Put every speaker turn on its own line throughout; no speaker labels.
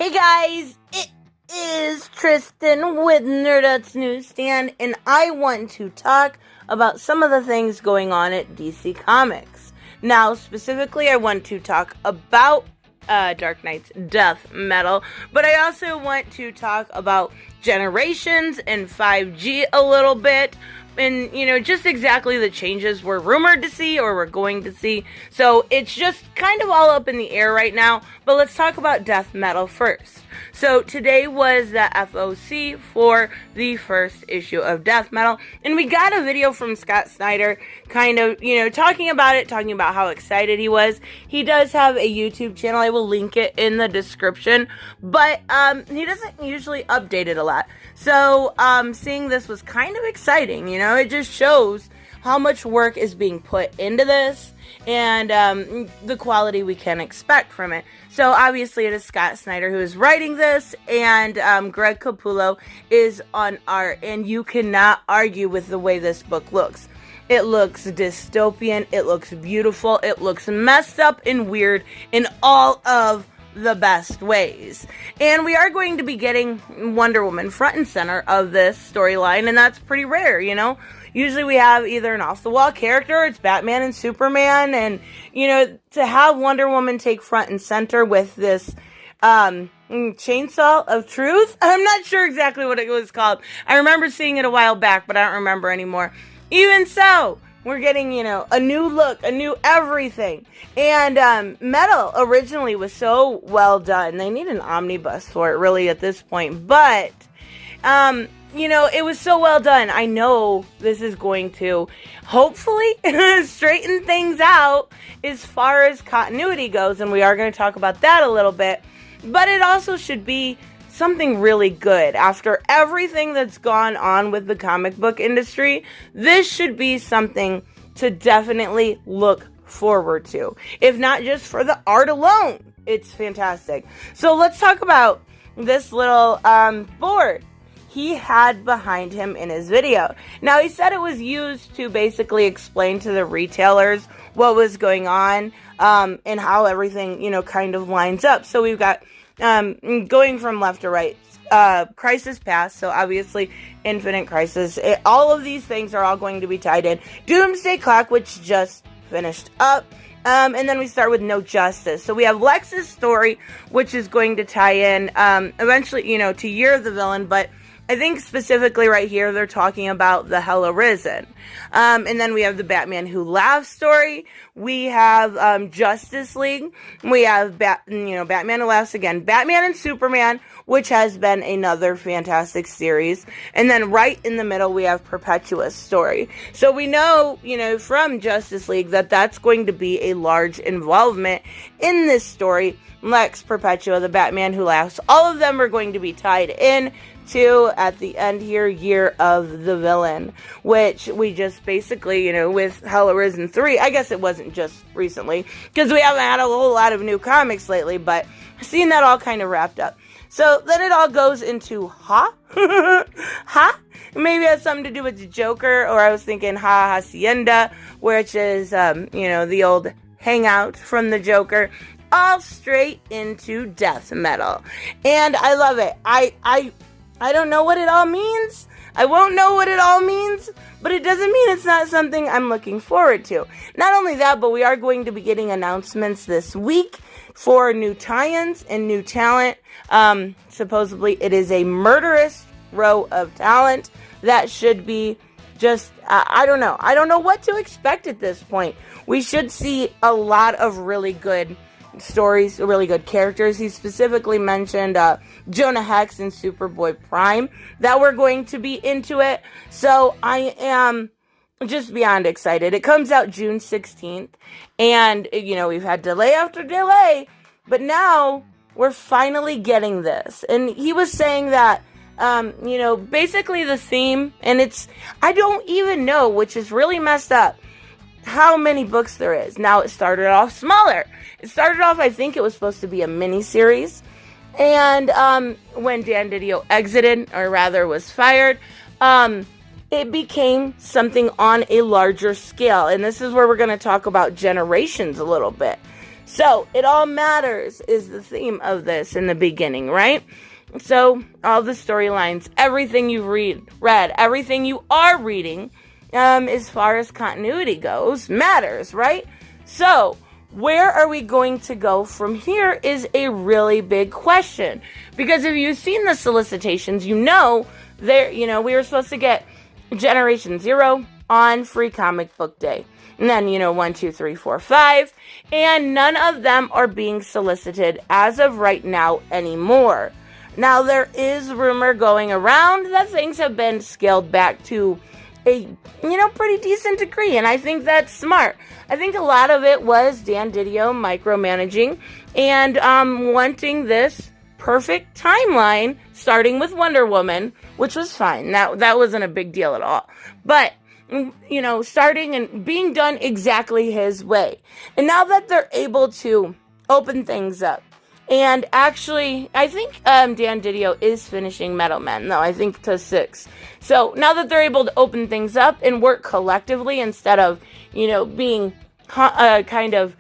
Hey guys, it is Tristan with Nerdette's NewsStand, and I want to talk about some of the things going on at DC Comics. Now, specifically, I want to talk about Dark Knight's death metal, but I also want to talk about Generations and 5G a little bit. And, just exactly the changes we're rumored to see or we're going to see. So it's just kind of all up in the air right now. But let's talk about death metal first. So today was the FOC for the first issue of death metal. And we got a video from Scott Snyder kind of, talking about how excited he was. He does have a YouTube channel. I will link it in the description. But he doesn't usually update it a lot. So seeing this was kind of exciting, It just shows how much work is being put into this and the quality we can expect from it. So obviously it is Scott Snyder who is writing this, and Greg Capullo is on art, and you cannot argue with the way this book looks. It looks dystopian, it looks beautiful, it looks messed up and weird in all of the best ways. And we are going to be getting Wonder Woman front and center of this storyline, and that's pretty rare, Usually we have either an off-the-wall character, or it's Batman and Superman, and, to have Wonder Woman take front and center with this chainsaw of truth. I'm not sure exactly what it was called. I remember seeing it a while back, but I don't remember anymore. Even so, we're getting, a new look, a new everything. And Metal originally was so well done. They need an omnibus for it, really, at this point. But, it was so well done. I know this is going to, hopefully, straighten things out as far as continuity goes. And we are going to talk about that a little bit. But it also should be something really good. After everything that's gone on with the comic book industry, this should be something to definitely look forward to. If not just for the art alone, it's fantastic. So let's talk about this little board he had behind him in his video. Now, he said it was used to basically explain to the retailers what was going on and how everything, kind of lines up. So we've got going from left to right, Crisis Past, so obviously Infinite Crisis. All of these things are all going to be tied in. Doomsday Clock, which just finished up. And then we start with No Justice. So we have Lex's story, which is going to tie in eventually, to Year of the Villain, but I think specifically right here they're talking about the Hell Arisen. And then we have the Batman Who Laughs story. We have Justice League. We have Batman Who Laughs again. Batman and Superman, which has been another fantastic series. And then right in the middle we have Perpetua's story. So we know, from Justice League that that's going to be a large involvement in this story. Lex, Perpetua, the Batman Who Laughs, all of them are going to be tied in to, at the end here, Year of the Villain, which we just basically, with Hell Arisen 3, I guess it wasn't just recently, because we haven't had a whole lot of new comics lately, but seeing that all kind of wrapped up. So then it all goes into maybe it has something to do with the Joker, or I was thinking Hacienda, which is, the old hangout from the Joker, all straight into death metal. And I love it. I don't know what it all means. I won't know what it all means, but it doesn't mean it's not something I'm looking forward to. Not only that, but we are going to be getting announcements this week for new tie-ins and new talent. Supposedly it is a murderous row of talent that should be just, I don't know. I don't know what to expect at this point. We should see a lot of really good stories, really good characters. He specifically mentioned Jonah Hex and Superboy Prime that we're going to be into it. So I am just beyond excited. It comes out June 16th, and we've had delay after delay, but now we're finally getting this. And he was saying that basically the theme, and I don't even know, which is really messed up, how many books there is. Now, it started off smaller. It started off, I think it was supposed to be a mini-series. And when Dan Didio exited, or rather was fired, it became something on a larger scale. And this is where we're going to talk about Generations a little bit. So, it all matters is the theme of this in the beginning, right? So, all the storylines, everything you read, everything you are reading, as far as continuity goes, matters, right? So, where are we going to go from here is a really big question. Because if you've seen the solicitations, we were supposed to get Generation Zero on Free Comic Book Day. And then, 1, 2, 3, 4, 5. And none of them are being solicited as of right now anymore. Now, there is rumor going around that things have been scaled back to a, pretty decent degree. And I think that's smart. I think a lot of it was Dan Didio micromanaging and wanting this perfect timeline starting with Wonder Woman, which was fine. That wasn't a big deal at all. But, starting and being done exactly his way. And now that they're able to open things up, and actually, I think Dan Didio is finishing Metal Men, though, I think to 6. So now that they're able to open things up and work collectively instead of, being kind of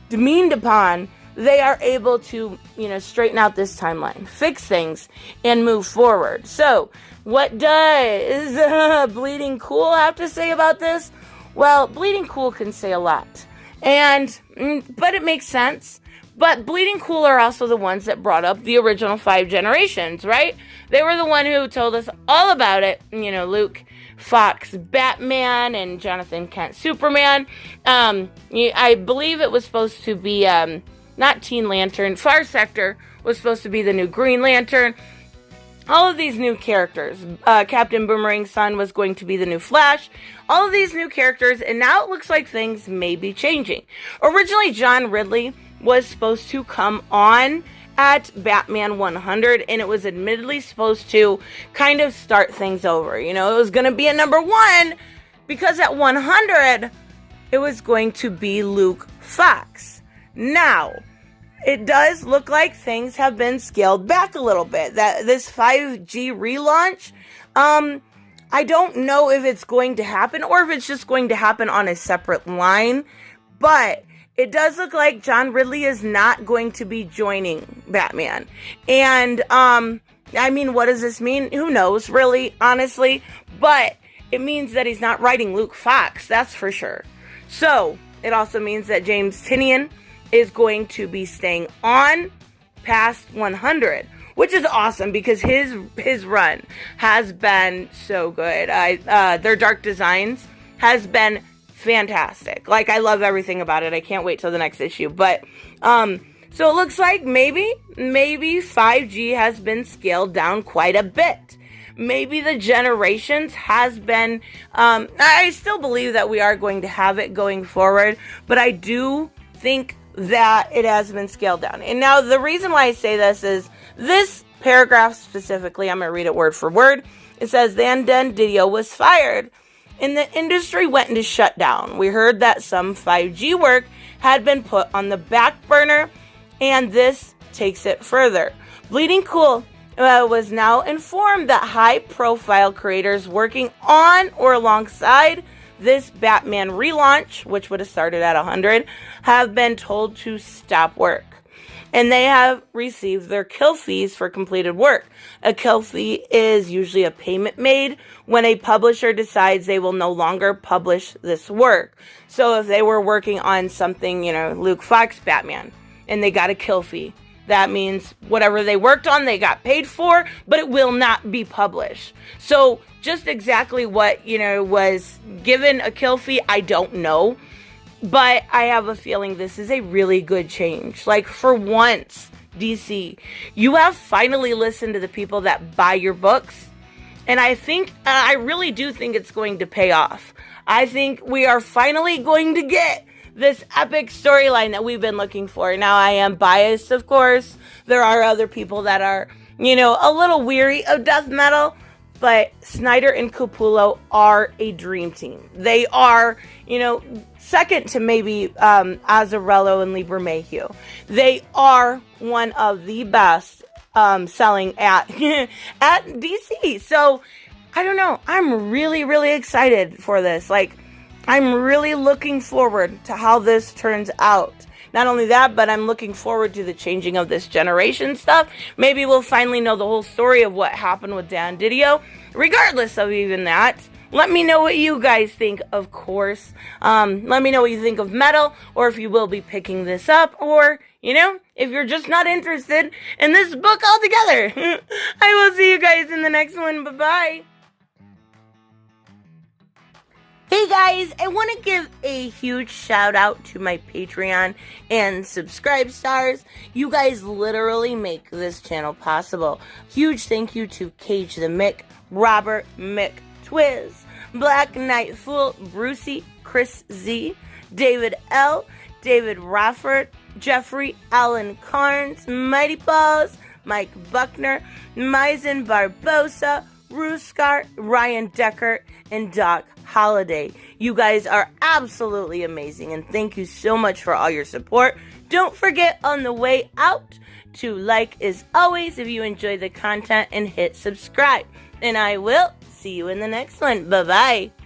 demeaned upon, they are able to, straighten out this timeline, fix things, and move forward. So, what does Bleeding Cool have to say about this? Well, Bleeding Cool can say a lot, but it makes sense. But Bleeding Cool are also the ones that brought up the original 5 generations, right? They were the one who told us all about it. Luke Fox Batman and Jonathan Kent Superman. I believe it was supposed to be not Teen Lantern. Far Sector was supposed to be the new Green Lantern. All of these new characters. Captain Boomerang's son was going to be the new Flash. All of these new characters, and now it looks like things may be changing. Originally, John Ridley was supposed to come on at Batman 100, and it was admittedly supposed to kind of start things over. It was going to be at number 1, because at 100, it was going to be Luke Fox. Now, it does look like things have been scaled back a little bit. That this 5G relaunch, I don't know if it's going to happen or if it's just going to happen on a separate line, but it does look like John Ridley is not going to be joining Batman. And, what does this mean? Who knows, really, honestly, but it means that he's not writing Luke Fox, that's for sure. So, it also means that James Tynion is going to be staying on past 100, which is awesome because his run has been so good. Their Dark Designs has been fantastic. I love everything about it. I can't wait till the next issue. But so it looks like maybe 5G has been scaled down quite a bit. Maybe the generations has been I still believe that we are going to have it going forward, but I do think that it has been scaled down. And now the reason why I say this is this paragraph specifically, I'm going to read it word for word. It says, Dan Didio was fired and the industry went into shutdown. We heard that some 5G work had been put on the back burner, and this takes it further. Bleeding Cool was now informed that high-profile creators working on or alongside this Batman relaunch, which would have started at 100, have been told to stop work. And they have received their kill fees for completed work. A kill fee is usually a payment made when a publisher decides they will no longer publish this work. So if they were working on something, Luke Fox Batman, and they got a kill fee, that means whatever they worked on, they got paid for, but it will not be published. So just exactly what, was given a kill fee, I don't know. But I have a feeling this is a really good change. For once, DC, you have finally listened to the people that buy your books. And I really do think it's going to pay off. I think we are finally going to get this epic storyline that we've been looking for. Now, I am biased, of course. There are other people that are, a little weary of death metal. But Snyder and Capullo are a dream team. They are, second to maybe Azzarello and Lieber Mayhew. They are one of the best selling at at DC. So, I don't know. I'm really, really excited for this. I'm really looking forward to how this turns out. Not only that, but I'm looking forward to the changing of this generation stuff. Maybe we'll finally know the whole story of what happened with Dan Didio. Regardless of even that, let me know what you guys think, of course. Let me know what you think of Metal, or if you will be picking this up, or, if you're just not interested in this book altogether. I will see you guys in the next one. Bye-bye. Hey guys, I want to give a huge shout out to my Patreon and subscribe stars. You guys literally make this channel possible. Huge thank you to Cage the Mick, Robert Mick Twiz, Black Knight Fool, Brucey, Chris Z, David L, David Rafford, Jeffrey Allen Carnes, Mighty Balls, Mike Buckner, Maizen Barbosa, Ruskar, Ryan Deckert, and Doc Holliday. You guys are absolutely amazing, and thank you so much for all your support. Don't forget on the way out to like as always if you enjoy the content and hit subscribe. And I will see you in the next one. Bye-bye.